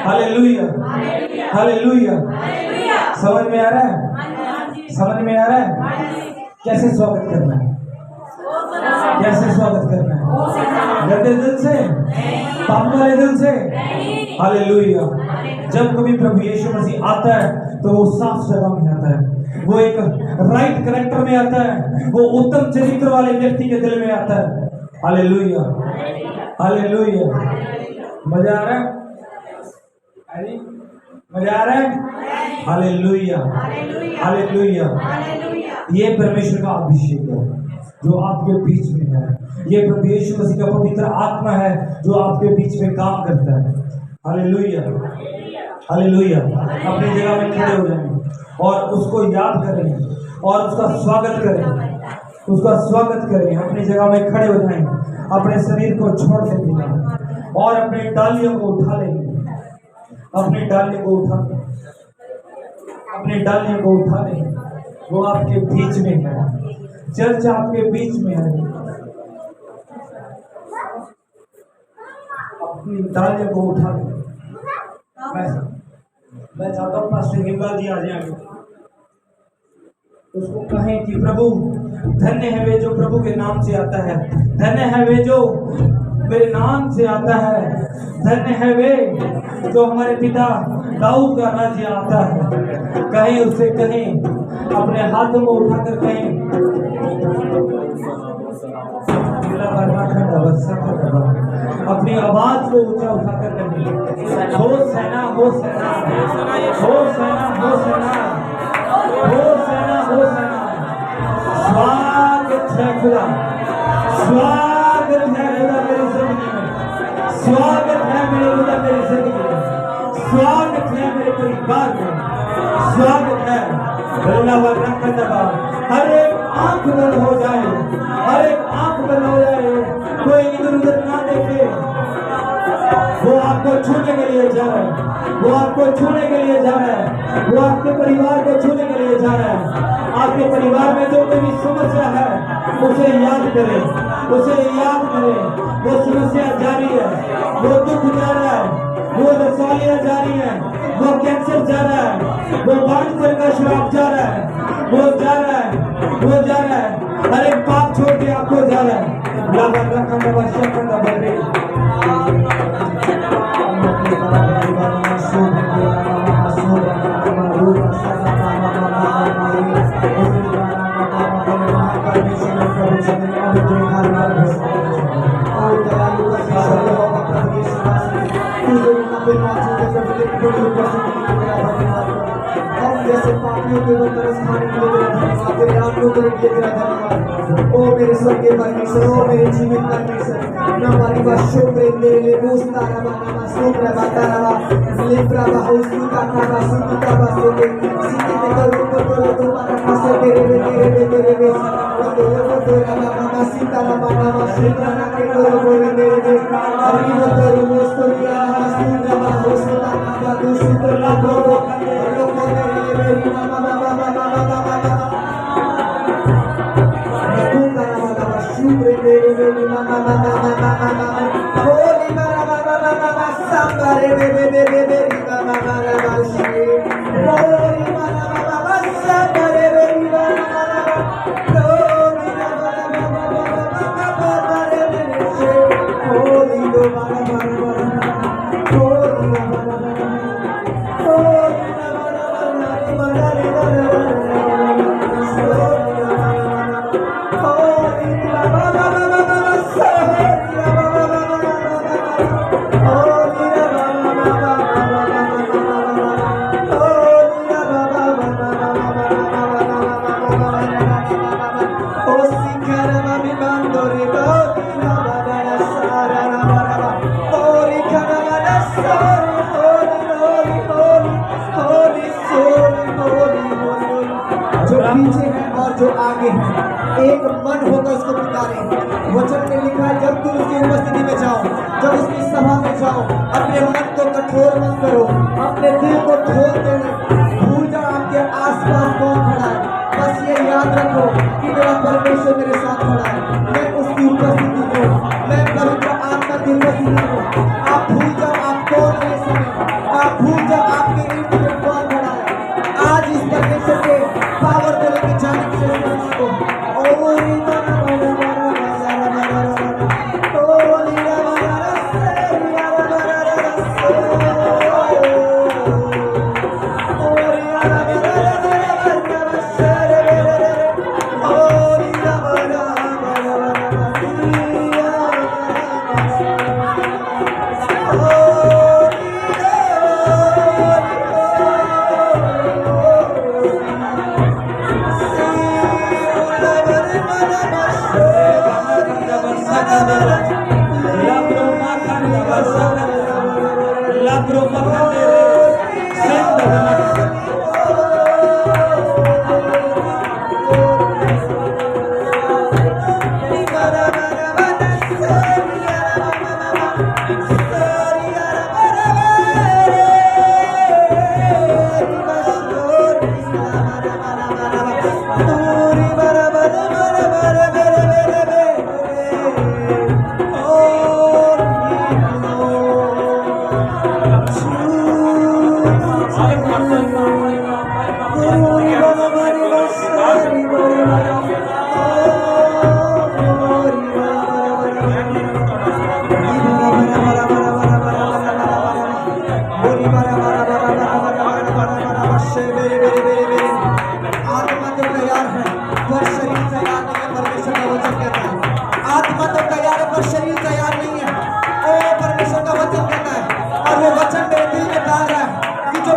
hallelujah, hallelujah. समझ में आ रहा है? समझ में आ रहा है? कैसे स्वागत करना है? कैसे स्वागत करना है? गंदे दिल से, पाप वाले दिल से? हालेलुया। जब कभी प्रभु यीशु मसीह आता है तो वो साफ जगह में आता है, वो एक राइट करेक्टर में आता है, वो उत्तम चरित्र वाले व्यक्ति के दिल में आता है। Hallelujah, hallelujah. मजा आ रहा है? मजा आ रहा है? Hallelujah, hallelujah. ये परमेश्वर का अभिषेक है जो आपके बीच में है। ये प्रभु यीशु मसीह का पवित्र आत्मा है जो आपके बीच में काम करता है। Hallelujah, hallelujah. अपनी जगह में खड़े हो जाएं और उसको याद करें और उसका स्वागत करें, उसका स्वागत करें। अपनी जगह में खड़े हो जाएं, अपने शरीर को छोड़ देंगे और अपनी डालियों को उठा लेंगे। अपनी डालियों को उठा लें, अपनी डालियों को उठा लें। वो आपके बीच में है, चर्च आपके बीच में है। अपनी डालियों को उठा लें। मैं चाहता हूँ पास्टर हिंगा जी आ जाएंगे, उसको कहें कि प्रभु धन्य है वे जो प्रभु के नाम से आता है, धन्य है वे जो मेरे नाम से आता है, धन्य है वे जो हमारे पिता दाऊद का राज्य आता है। कहें उससे, कहें अपने हाथों को उठाकर कहें, अपनी आवाज को ऊंचा उठाकर कहें, हो सेना, हो सेना, हो सेना, हो सेना, हो सेना, हो सेना। स्वागत है खुदा, स्वागत है खुदा मेरी जिंदगी में, स्वागत है मेरे खुदा मेरी जिंदगी में, स्वागत है मेरे परिवार में, स्वागत है। हर एक आंख बंद हो जाए, हर एक आंख बंद हो जाए, कोई इधर उधर ना देखे। वो आपको छूने के लिए जा रहा है, वो आपको छूने के लिए जा रहा है, वो आपके परिवार को छूने के लिए जा रहा है। आपके परिवार में जो कोई समस्या है उसे याद करें, उसे याद करें। वो समस्या जारी है, वो दुख जा रहा है, वो रसौलियां जारी है, वो कैंसर जा रहा है, वो बांझपन का श्राप जा रहा है, वो जा रहा है, वो जा रहा है। हर एक पाप छोड़ के आपको जा रहा है। जैसे पापियों के तरस खाने के लिए तेरे आत्मा को दिए तेरा धन्यवाद। ओ मेरे स्वर्गीय परमेश्वर, ओ मेरे जीवित परमेश्वर, ना हमारी बात शुक्र ले दोस्ता रवा ना शुक्र बाता रवा लेप्रा बाहुस का का सुनता बासोगे सीते में करो तो पासे तेरे तो रवा सीता रवा ना सीता ना के बोले मेरे अभी वो तो मोस्तोरिया सुनता बाहुस का दूसरा लागो एक मन होकर उसको पुकारे। वचन में लिखा है जब तुम उसकी उपस्थिति में जाओ, जब उसकी सभा में जाओ, अपने मन को कठोर मत करो, अपने दिल को खोल दो। भूल जाओ आपके आसपास कौन खड़ा है, बस ये याद रखो कि मेरा परमेश्वर मेरे साथ खड़ा है। मैं उसकी उपस्थिति को, मैं पवित्र आत्मा की उपस्थिति को, आप भूल जाओ आप कौन है इस समय, आप भूल जाओ आपके इर्द गिर्द कौन खड़ा है। आज इस परमेश्वर के पावर को लेके जाने की जरूरत है।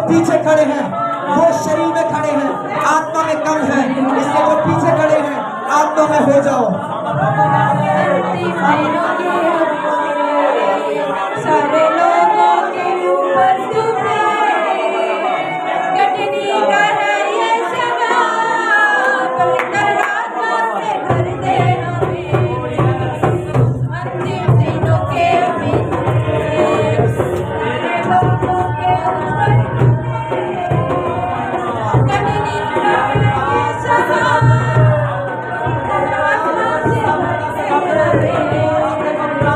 पीछे खड़े हैं वो शरीर में खड़े हैं, आत्मा में कम है, इसलिए जो पीछे खड़े हैं आत्मा में हो जाओ। सारे लोगों के ऊपर कटनी का है ये सदा, पवित्र आत्मा से भर दे हमें, अंतिम दिनों के सारे लोगों के ऊपर कटनी का है ये सदा, पवित्र आत्मा से भर दे हमें।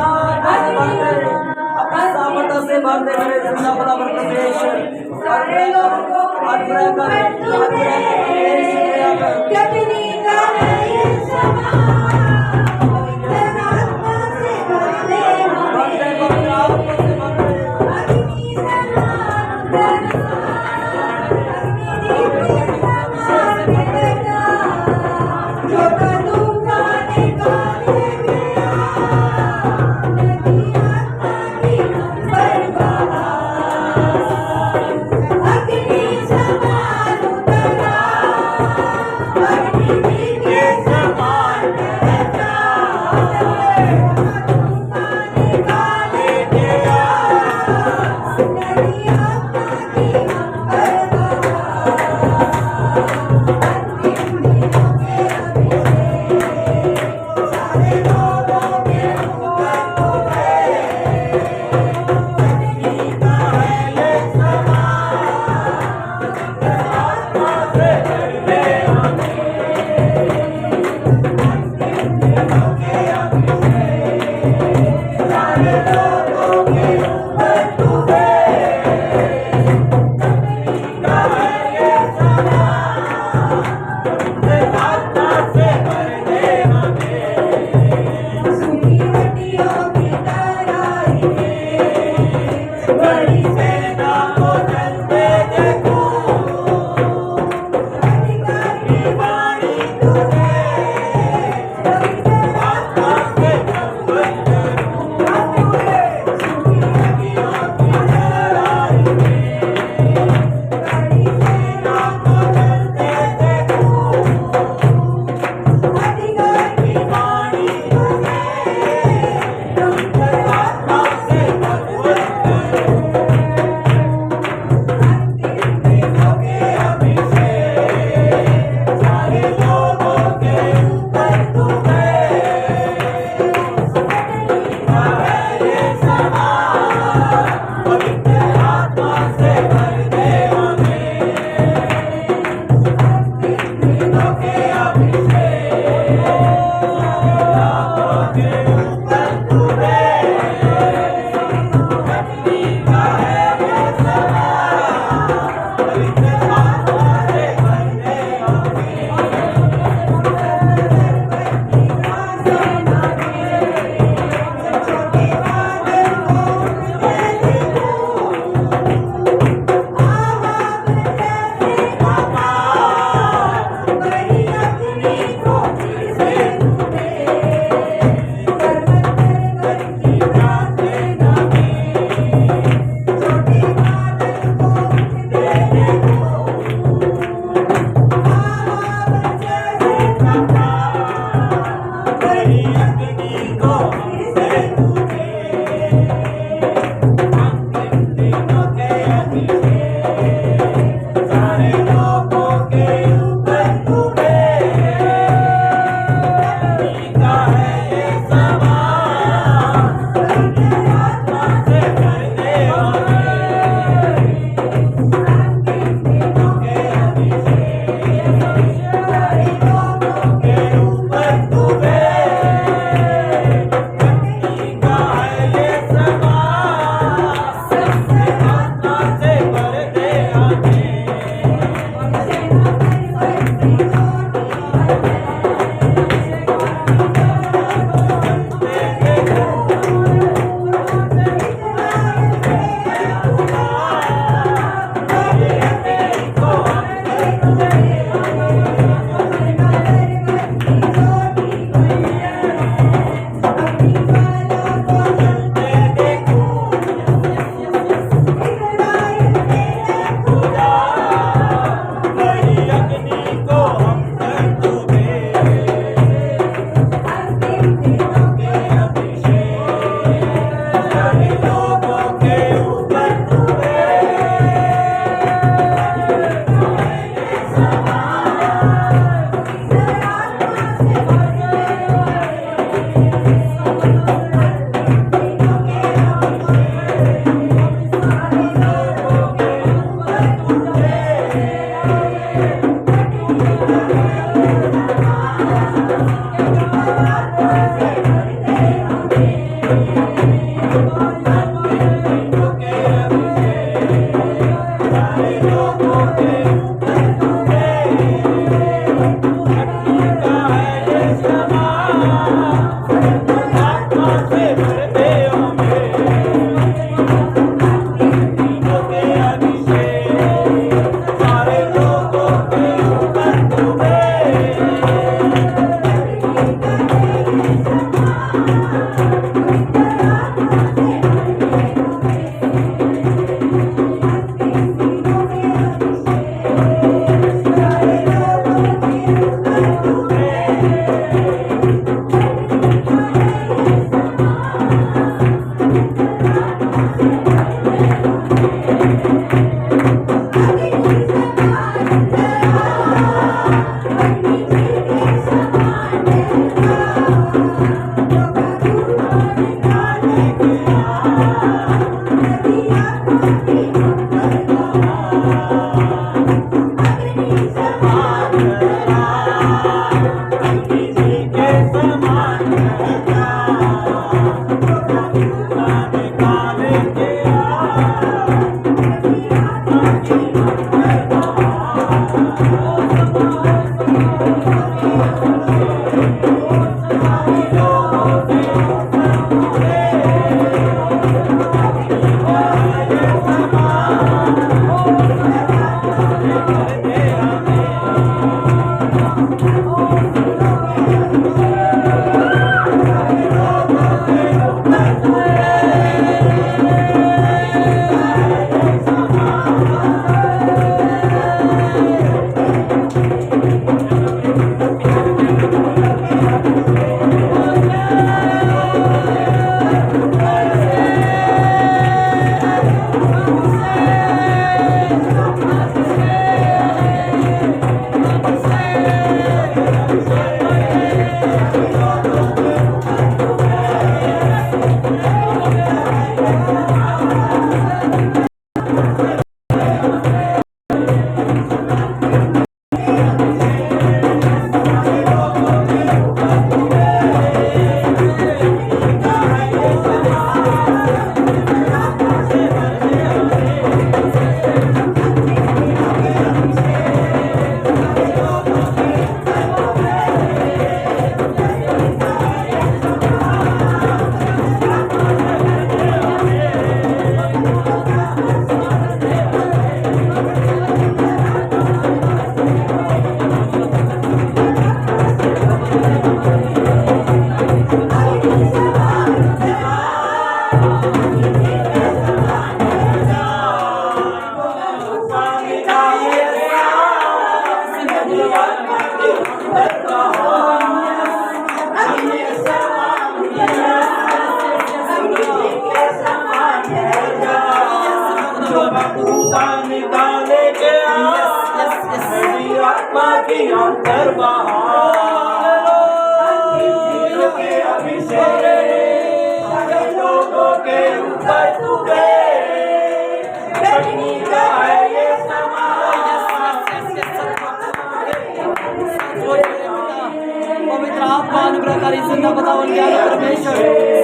पवित्र आत्मा अनुग्रहकारी जिंदा खुदावन ज्ञान परमेश्वर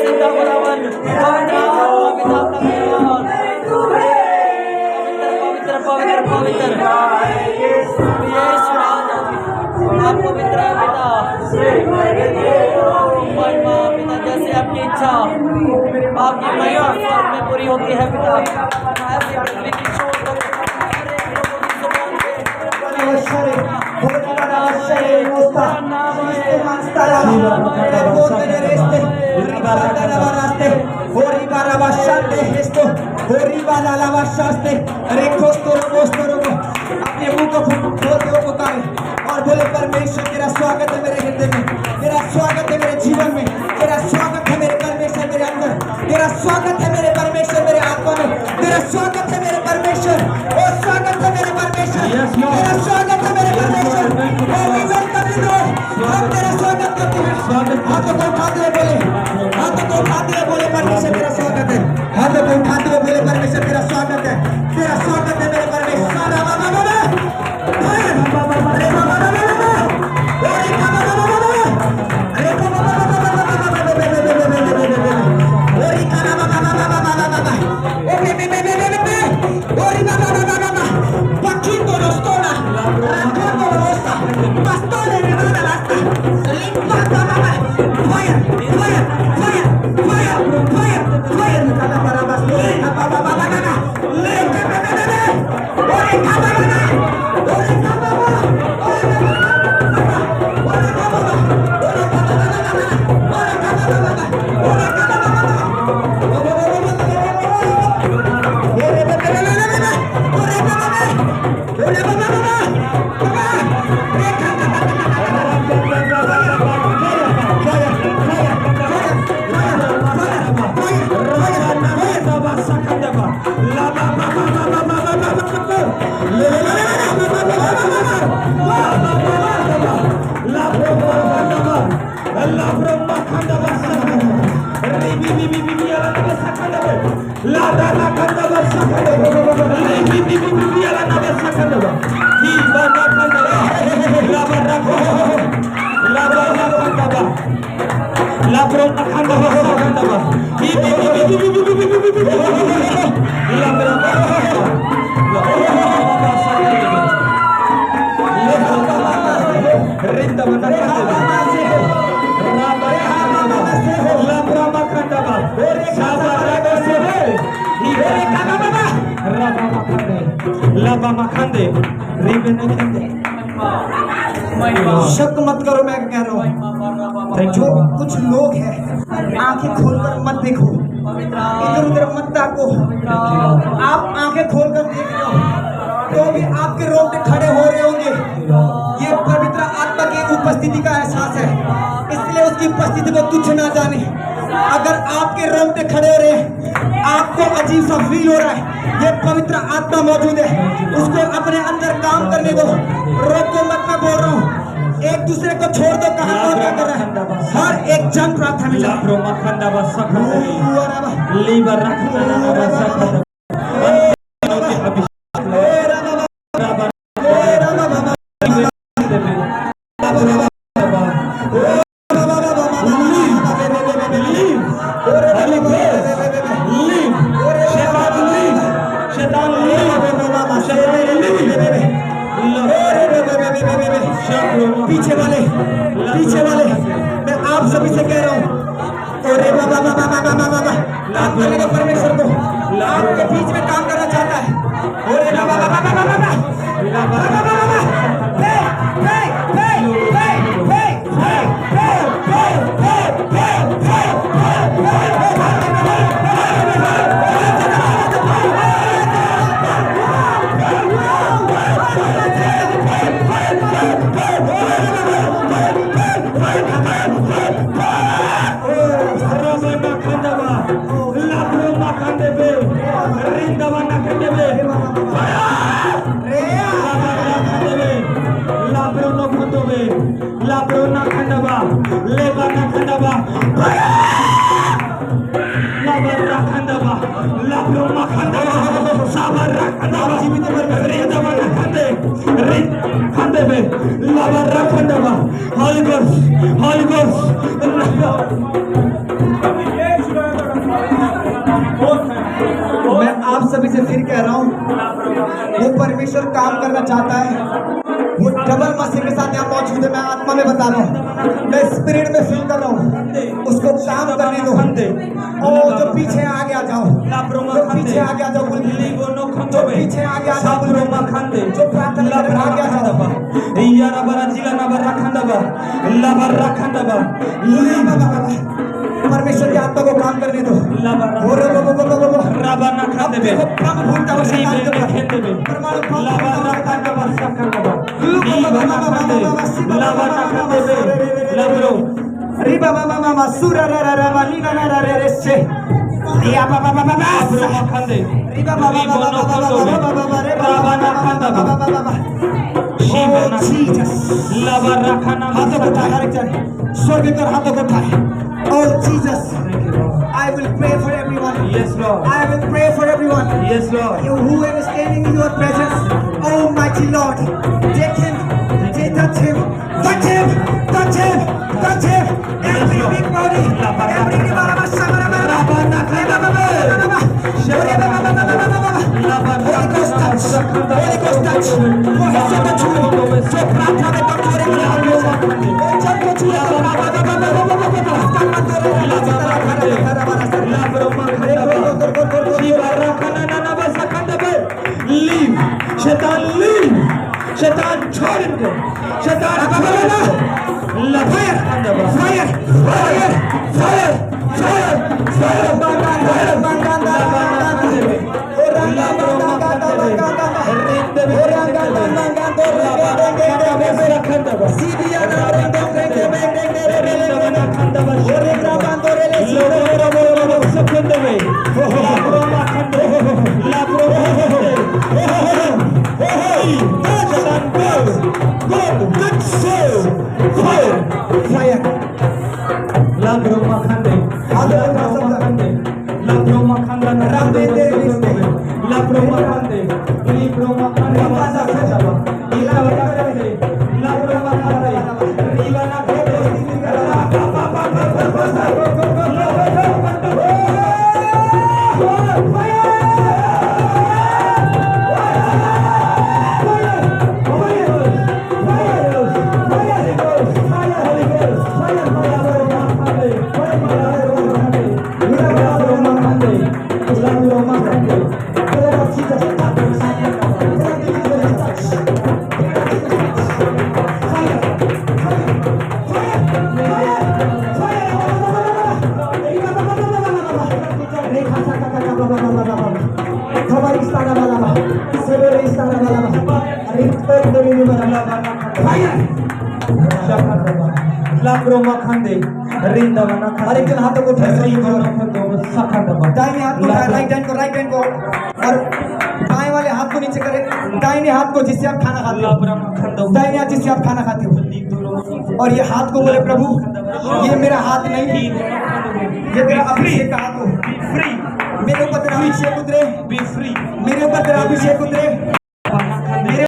जिंदा खुदावन पवित्र आत्मा पिता का मेहमान पवित्र पवित्र पवित्र यीशु राजा आप पवित्र है पिता महिमा पिता जैसे आपकी इच्छा आपकी महिमा स्वर्ग में पूरी होती है पिता ऐसी पृथ्वी की शोध अपने मुंह को खोल दो पुकारे और बोले परमेश्वर तेरा स्वागत है मेरे हृदय में, तेरा स्वागत है मेरे जीवन में, तेरा स्वागत है मेरे परमेश्वर मेरे अंदर, तेरा स्वागत है मेरे परमेश्वर मेरे आत्मा में, तेरा स्वागत है मेरे परमेश्वर, ओ स्वागत है मेरे परमेश्वर, तेरा स्वागत है मेरे परमेश्वर, हम तेरा स्वागत करते हैं। हाथों को उठाते हुए बोले, हाथों को उठाते हुए बोले परमेश्वर तेरा स्वागत है, हाथों को उठाते हुए बोले परमेश्वर तेरा स्वागत है, तेरा स्वागत है मेरे परमेश्वर। La broma kanda basakanda. Ribi bibi bibi ala nabe sakanda be. La da la kanda basakanda be. Ribi bibi bibi ala nabe sakanda be. Hi bana kanda be. La barra ko. La barra kanda ba. La broma kanda basakanda ba. Hi bibi bibi bibi bibi bibi bibi. La broma kanda. La broma basakanda be. Rinda bana kanda be. La broma kanda ba. Sabara ko se be. Hi bana baba. Raba makande. Laba makande. Ribe ne kande. शक मत करो, मैं कह रहा हूँ जो कुछ लोग हैं आंखें खोलकर मत देखो, इधर उधर मत ताको। आप आंखें खोलकर देख रहे हो तो भी आपके रोंगटे खड़े हो रहे होंगे। ये पवित्र आत्मा की उपस्थिति का एहसास है, इसलिए उसकी उपस्थिति को तुच्छ ना जाने। अगर आपके रोंगटे खड़े हो रहे हैं, आपको अजीब सा फील हो रहा है, ये पवित्र आत्मा मौजूद है, उसको अपने अंदर काम करने दो, रोको मत। मैं बोल रहा हूँ एक दूसरे को छोड़ दो। कहाँ कौन क्या कर रहा है? हर एक जन प्रार्थना में La जाए। broma kanda basakanda. Liba rakanda basakanda. पीछे वाले मैं आप सभी से कह रहा हूँ, अरे बाबा बाबा बाबा बाबा आत्मा का परमेश्वर को आपके बीच में काम करना चाहता है। अरे बाबा बाबा बाबा बाबा La brona kandaba, leba na kandaba, la barra kandaba, la broma kandaba, sabara kandaba, reda bana kande, kande be, la barra kandaba, Holy Ghost, Holy Ghost. मैं आप सभी से फिर कह रहा हूँ, वो परमेश्वर काम करना चाहता है, वो डबल मसीह के साथ यहाँ मौजूद है। मैं आत्मा में बता रहा हूँ, मैं स्पिरिट में फील कर रहा हूँ, उसको काम करने दो। ओ जो पीछे आगे आ जाओ, जो पीछे आगे आ जाओ, जो पीछे आगे आ जाओ, जो प्रार्थना कर आगे आ जाओ। यारा बरा जिला ना बरा खंडबा, ला बरा खंडबा, परमेश्वर की आत्मा को काम करने दो। राबा ना खाते बे, काम भूलता हुआ शैतान के ऊपर परमाणु लाबा ना खंडबा सकंडबा, लाबा ना खाते बे, लाबरो रिबा बाबा मामा सुरा रा रा रा नीना ना रा रे से या बाबा बाबा लाबरो ना खाते, रिबा बाबा बाबा बाबा रे राबा ना खंडबा, बाबा शिव ना जीसस लाबा रखना हाथों को उठा, हर एक जन स्वर्ग कर हाथों को उठाए। Oh Jesus, I will pray for everyone. Yes Lord, I will pray for everyone. yes Lord. Whoever is standing in your presence, Almighty Lord, take him, touch him, touch him, touch him, touch him. Every big body, every Holy Ghost touch, Holy Ghost touch. वो हिस्से को छू, जो प्रार्थना में कमजोरी को छू, वो जब को छू, Leave, शैतान leave, शैतान छोड़ इनको, शैतान छोड़ Fire, fire, fire, fire, fire, fire, fire. लाब्रो मखंदे Rinda बना हर एक जन हाथों को उठाए सही रिंदा और मखंदो सखंदबा दाहिने हाथ को उठाए, राइट हैंड को और बाएं वाले हाथ को नीचे करें, दाहिने हाथ को जिससे आप खाना खाते हो, लाब्रा मखंदो दाहिने हाथ जिससे आप खाना खाते हो, और ये हाथ को बोले प्रभु ये मेरा हाथ नहीं, ये तेरा अभिषेक का हाथ हो, फ्री मेरे ऊपर तेरा अभिषेक उतरे, बी फ्री मेरे ऊपर तेरा अभिषेक उतरे, मेरे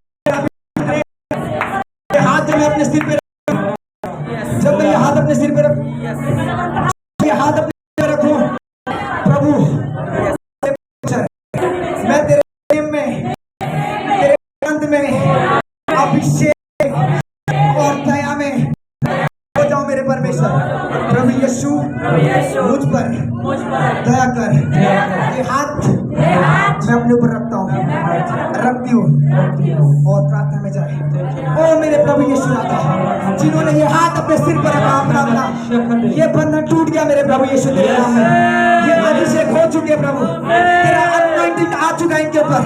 हाथ जब मैं अपने सिर पे जब मैं ये हाथ अपने सिर पे रख ये हाथ अपने सिर पे रखूं प्रभु मैं तेरे प्रेम में तेरे आनंद में अभिषेक और दया में हो जाऊं मेरे परमेश्वर। प्रभु यीशु मुझ पर दया कर। ये हाथ मैं अपने ऊपर रखता हूँ, रखती हूँ और प्रार्थना में जाए। ओ मेरे प्रभु यीशु राजा, जिन्होंने ये हाथ अपने सिर पर रखा अपना ये बंधन टूट गया मेरे प्रभु यीशु तेरे नाम में। ये अभिषेक हो चुके प्रभु, तेरा अनॉइंटिंग आ चुका इनके ऊपर,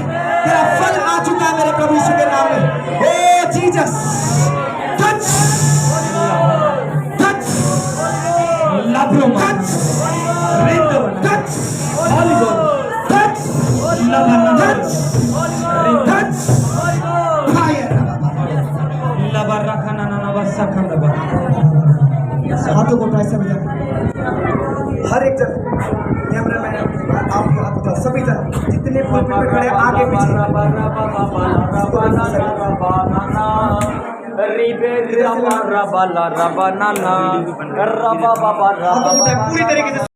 तेरा फल आ चुका है मेरे प्रभु यीशु के नाम में। ओ जीसस टच टच लाब्रो टच रिंदा बना टच होली गॉड टच लाब्रा टच टच फायर। लाब्रा खाना नाना सखंदबा हाथों को उठाए सभी जन, हर एक जन कैमरा मैन आपके हाथ उठाओ, सभी जन जितने पुलपिट पे खड़े आगे पीछे हाथों को उठाए पूरी तरीके से